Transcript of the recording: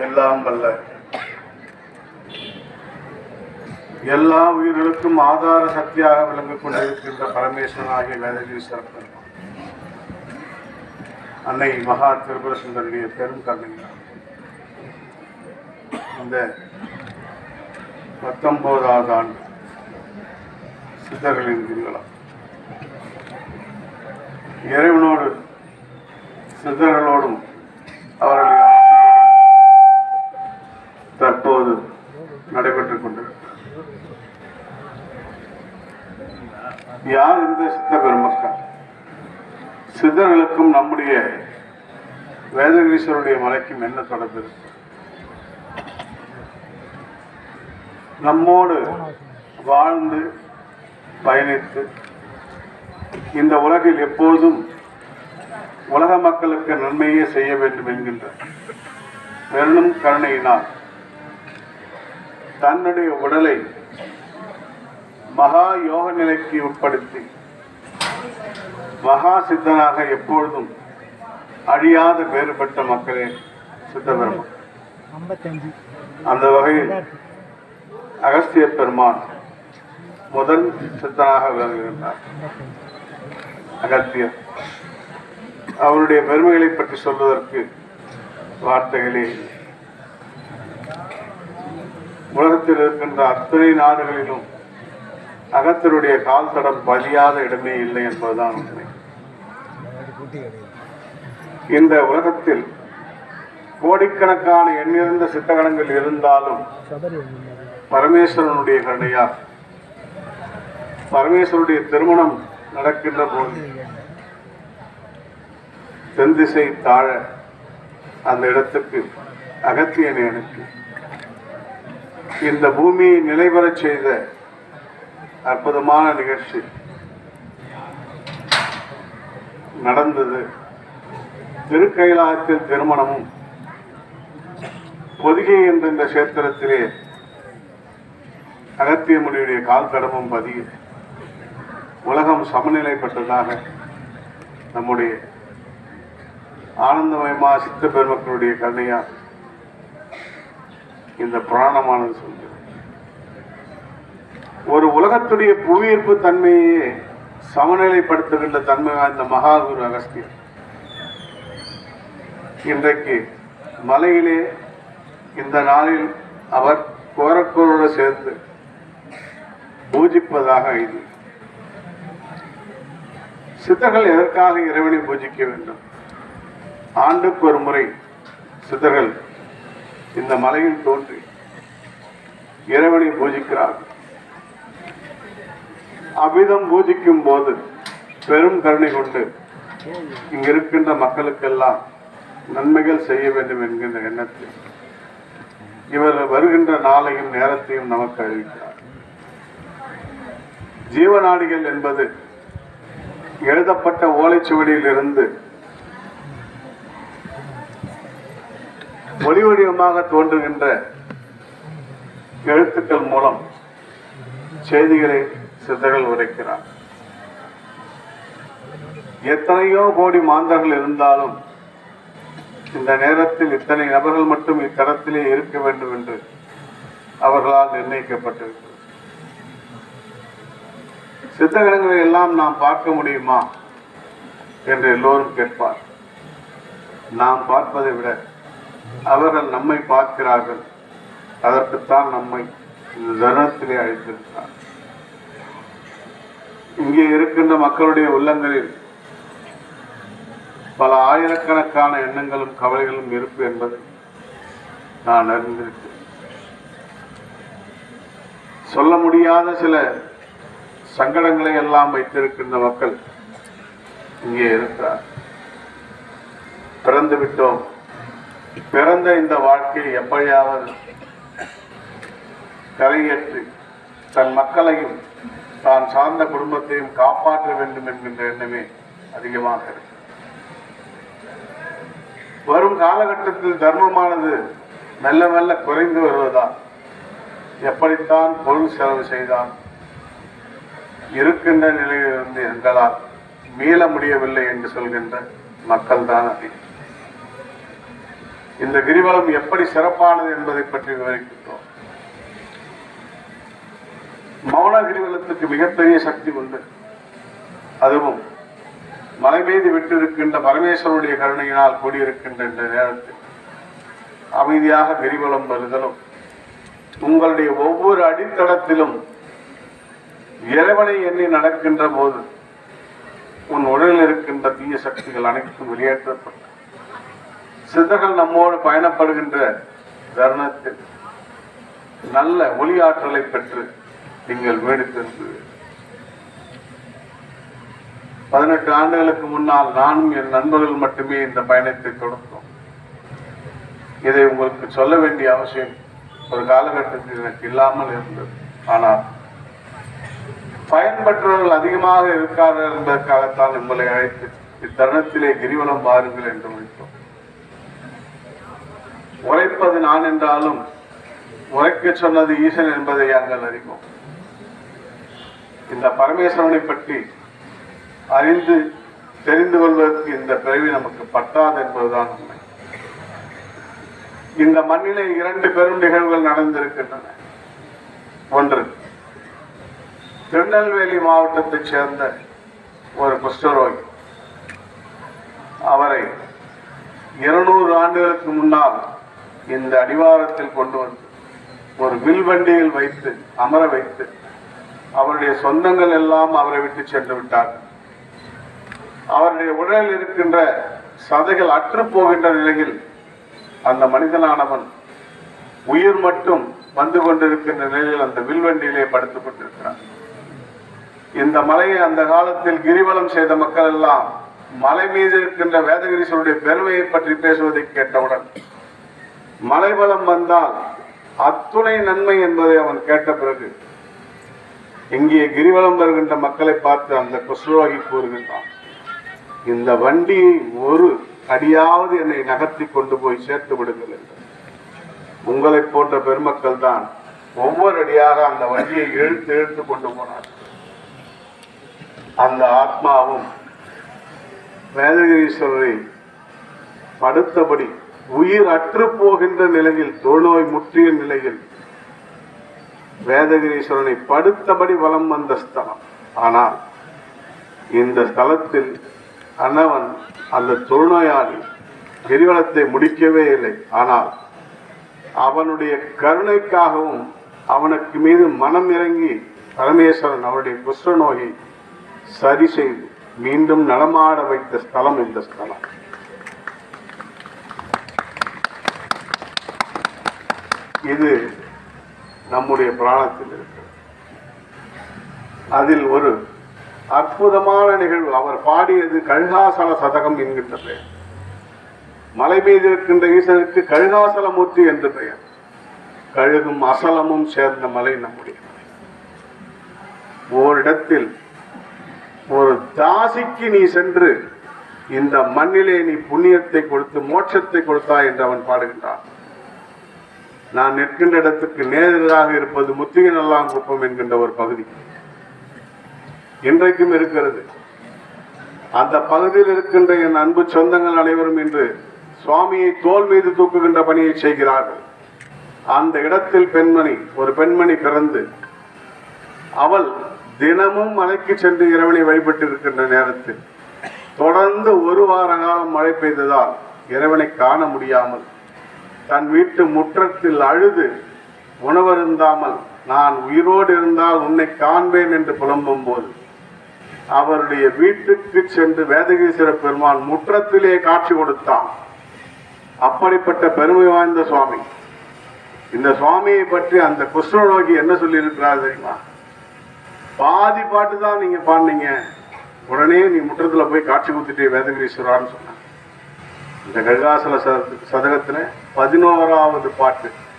எல்லாம் வல்ல எல்லா உயிர்களுக்கும் ஆதார சக்தியாக விளங்கிக் கொண்டிருக்கின்ற பரமேஸ்வரனாகிய வேதகிரீஸ்வரர் பெருமான் அன்னை மகா திரிபுர சுந்தரியுடைய பெரும் கருணையினால் இந்த 19வது ஆண்டு சித்தர்களின் திருவிழா இறைவனோடு சித்தர்களோடும் அவர்களுடைய தற்போது நடைபெற்றுக் கொண்டிருக்கிறது. யார் இந்த சித்த பெருமக்கள்? சித்தர்களுக்கும் நம்முடைய வேதகிரீஸ்வருடைய மலைக்கும் என்ன தொடர்பு? நம்மோடு வாழ்ந்து பயணித்து இந்த உலகில் எப்போதும் உலக மக்களுக்கு நன்மையே செய்ய வேண்டும் என்கின்ற பெரும் கருணையினால் தன்னுடைய உடலை மகா யோக நிலைக்கு உட்படுத்தி மகா சித்தனாக எப்பொழுதும் அழியாத வேறுபட்ட மக்களே சித்தபெருமான். அந்த வகையில் அகஸ்திய பெருமான் முதல் சித்தனாக விளங்குகின்றார். அகத்தியர் அவருடைய பெருமைகளை பற்றி சொல்வதற்கு வார்த்தைகளே இல்லை. உலகத்தில் இருக்கின்ற அத்தனை நாடுகளிலும் அகத்தியருடைய கால் தடம் பதியாத இடமே இல்லை என்பதுதான் உண்மை. இந்த உலகத்தில் கோடிக்கணக்கான எண்ணிறந்த சித்தகணங்கள் இருந்தாலும் பரமேஸ்வரனுடைய கருணையால் பரமேஸ்வருடைய திருமணம் நடக்கின்ற போது தென் திசை தாழ அந்த இடத்துக்கு அகத்தியனை அனுப்பி இந்த பூமியை நிலைபெறச் செய்த அற்புதமான நிகழ்ச்சி நடந்தது. திருக்கைலாயத்தில் திருமணமும் பொதிகை என்ற இந்த கஷேத்திரத்திலே அகத்திய முனியுடைய கால் தடமும் பதிய உலகம் சமநிலைப்பட்டதாக நம்முடைய ஆனந்தமயமா சித்த பெருமக்களுடைய கருணையா இந்த புராணமானது சொல்கிறது. ஒரு உலகத்துடைய புவியீர்ப்பு தன்மையே சமநிலைப்படுத்துகின்ற தன்மை வாய்ந்த மகாகுரு அகஸ்தியர் இன்றைக்கு மலையிலே இந்த நாளில் அவர் கோரக்கூரோடு சேர்ந்து பூஜிப்பதாக இது. சித்தர்கள் எதற்காக இறைவனை பூஜிக்க வேண்டும்? ஆண்டுக்கு ஒரு முறை சித்தர்கள் இந்த மலையில் தோன்றி இறைவனை பூஜிக்கிறார்கள். அவ்விதம் பூஜிக்கும் போது பெரும் கருணை கொண்டு இங்கிருக்கின்ற மக்களுக்கெல்லாம் நன்மைகள் செய்ய வேண்டும் என்கின்ற எண்ணத்தில் இவர் வருகின்ற நாளையும் நேரத்தையும் நமக்கு அறிவிக்கிறார். ஜீவநாடிகள் என்பது எழுதப்பட்ட ஓலைச்சுவடியில் இருந்து ஒளி வடிவமாக தோன்றுகின்ற எழுத்துக்கள் மூலம் செய்திகளை சித்தர்கள் உரைக்கிறார். எத்தனையோ கோடி மாந்தர்கள் இருந்தாலும் இந்த நேரத்தில் இத்தனை நபர்கள் மட்டும் இத்தரத்திலே இருக்க வேண்டும் என்று அவர்களால் நிர்ணயிக்கப்பட்டிருக்கிறது. சித்தகணங்களை எல்லாம் நாம் பார்க்க முடியுமா என்று எல்லோரும் கேட்பார். நாம் பார்ப்பதை விட அவர்கள் நம்மை பார்க்கிறார்கள். அதற்குத்தான் நம்மை இந்த தருணத்திலே அழைத்திருக்கிறார். இங்கே இருக்கின்ற மக்களுடைய உள்ளங்களில் பல ஆயிரக்கணக்கான எண்ணங்களும் கவலைகளும் இருப்பு என்பதை நான் அறிந்திருக்கிறேன். சொல்ல முடியாத சில சங்கடங்களை எல்லாம் வைத்திருக்கின்ற மக்கள் இங்கே இருக்கிறார். பிறந்து விட்டோம், பிறந்த இந்த வாழ்க்கையை எப்படியாவது கரையேற்றி தன் மக்களையும் தான் சார்ந்த குடும்பத்தையும் காப்பாற்ற வேண்டும் என்கின்ற எண்ணமே அதிகமாக இருக்கு. வரும் காலகட்டத்தில் தர்மமானது மெல்ல மெல்ல குறைந்து வருவதால் எப்படித்தான் பொருள் செலவு செய்தால் இருக்கின்ற நிலையிலிருந்து எங்களால் மீள முடியவில்லை என்று சொல்கின்ற மக்கள் தான் அதிகம். இந்த கிரிவலம் எப்படி சிறப்பானது என்பதை பற்றி விவரிக்கின்றோம். மௌன கிரிவலத்துக்கு மிகப்பெரிய சக்தி உண்டு. அதுவும் மலை மீது விட்டிருக்கின்ற பரமேஸ்வரனுடைய கருணையினால் கூடியிருக்கின்ற இந்த நேரத்தில் அமைதியாக கிரிவலம் வருதலும், உங்களுடைய ஒவ்வொரு அடித்தளத்திலும் இறைவனை எண்ணி நடக்கின்ற போது உன் உடலில் இருக்கின்ற தீய சக்திகள் அனைத்தும் வெளியேற்றப்பட்டு சித்தர்கள் நம்மோடு பயணப்படுகின்ற தருணத்தில் நல்ல ஒளியாற்றலை பெற்று நீங்கள் வீடு திரும்பு. 18 ஆண்டுகளுக்கு முன்னால் நானும் என் நண்பர்கள் மட்டுமே இந்த பயணத்தை தொடர்ந்தோம். இதை உங்களுக்கு சொல்ல வேண்டிய அவசியம் ஒரு காலகட்டத்தில் எனக்கு இல்லாமல் இருந்தது. ஆனால் பயன்பெற்றவர்கள் அதிகமாக இருக்கார்கள் என்பதற்காகத்தான் உங்களை அழைத்து இத்தருணத்திலே கிரிவலம் பாருங்கள் என்று முடித்தோம். உரைப்பது நான் என்றாலும் உரைக்க சொன்னது ஈசன் என்பதை நாங்கள் அறிவோம். இந்த பரமேஸ்வரனை பற்றி அறிந்து தெரிந்து கொள்வதற்கு இந்த பிறவி நமக்கு பட்டாது என்பதுதான் உண்மை. இந்த மண்ணிலே 2 பெரும் நிகழ்வுகள் நடந்திருக்கின்றன. ஒன்று, திருநெல்வேலி மாவட்டத்தைச் சேர்ந்த ஒரு குஷ்டரோகி. அவரை 200 ஆண்டுகளுக்கு முன்னால் இந்த அடிவாரத்தில் கொண்டு வந்து ஒரு வில்வண்டியில் வைத்து அமர வைத்து அவருடைய சொந்தங்கள் எல்லாம் அவரை விட்டு சென்று விட்டார்கள். அவருடைய உடலில் இருக்கின்ற சதைகள் அற்று போகின்ற நிலையில் அந்த மனிதனானவன் உயிர் மட்டும் வந்து கொண்டிருக்கின்ற நிலையில் அந்த வில்வண்டியிலே படுத்துக் கொண்டிருக்கிறார். இந்த மலையை அந்த காலத்தில் கிரிவலம் செய்த மக்கள் எல்லாம் மலை மீது இருக்கின்ற வேதகிரீஸ்வருடைய பெருமையை பற்றி பேசுவதை கேட்டவுடன் மலைபலம் வந்தால் அத்துணை நன்மை என்பதை அவன் கேட்ட பிறகு இங்கே கிரிவலம் வருகின்ற மக்களை பார்த்து அந்த குஷ்டரோகி கூறுகின்றான், இந்த வண்டியை ஒரு அடியாவது என்னை நகர்த்தி கொண்டு போய் சேர்த்து விடுங்கள் என்று. உங்களை போன்ற பெருமக்கள் தான் ஒவ்வொரு அடியாக அந்த வண்டியை இழுத்து கொண்டு போனார். அந்த ஆத்மாவும் வேதகிரீஸ்வரரை படுத்தபடி உயிர் அற்று போகின்ற நிலையில், தொழுநோய் முற்றிய நிலையில் வேதகிரீஸ்வரனை படுத்தபடி வலம் வந்த ஸ்தலம். ஆனால் இந்த ஸ்தலத்தில் அண்ணவன் அந்த தொழுநோயாளி கிரிவலத்தை முடிக்கவே இல்லை. ஆனால் அவனுடைய கருணைக்காகவும் அவனுக்கு மீது மனம் இறங்கி பரமேஸ்வரன் அவருடைய குஷ்டநோயை சரி செய்து மீண்டும் நடமாட வைத்த ஸ்தலம் இந்த ஸ்தலம். இது நம்முடைய புராணத்தில் இருக்கிறது. அதில் ஒரு அற்புதமான நிகழ்வு அவர் பாடியது கழுகாசல சதகம் என்கின்ற பெயர். மலை மீது இருக்கின்ற ஈசனுக்கு கழுகாசலமூர்த்தி என்று பெயர். கழுகும் அசலமும் சேர்ந்த மலை நம்முடைய மலை. ஓரிடத்தில் ஒரு தாசிக்கு நீ சென்று இந்த மண்ணிலே நீ புண்ணியத்தை கொடுத்து மோட்சத்தை கொடுத்தாய் என்று அவன் பாடுகின்றான். நான் நிற்கின்ற இடத்துக்கு நேராக இருப்பது முத்திகை நல்லாங்குப்பம் என்கின்ற ஒரு பகுதி இன்றைக்கும் இருக்கிறது. அந்த பகுதியில் இருக்கின்ற என் அன்பு சொந்தங்கள் அனைவரும் இன்று சுவாமியை தோல் மீது தூக்குகின்ற பணியை செய்கிறார்கள். அந்த இடத்தில் ஒரு பெண்மணி பிறந்து அவள் தினமும் மலைக்கு சென்று இறைவனை வழிபட்டு இருக்கின்ற நேரத்தில் தொடர்ந்து 1 வார காலம் மழை பெய்ததால் இறைவனை காண முடியாமல் தன் வீட்டு முற்றத்தில் அழுது உணவருந்தாமல் நான் உயிரோடு இருந்தால் உன்னை காண்பேன் என்று புலம்பும் போது அவருடைய வீட்டுக்கு சென்று வேதகிரீஸ்வர பெருமான் முற்றத்திலே காட்சி கொடுத்தான். அப்படிப்பட்ட பெருமை வாய்ந்த சுவாமி. இந்த சுவாமியை பற்றி அந்த குஷ்டரோகி என்ன சொல்லி இருக்கிறார் தெரியுமா? பாதி பாட்டு தான் நீங்க பாடினீங்க, உடனே நீ முற்றத்துல போய் காட்சி கொடுத்துட்டே வேதகிரீஸ்வரான்னு சொன்னாங்க. இந்த கழுகாசல சதகத்துல 11வது பாட்டு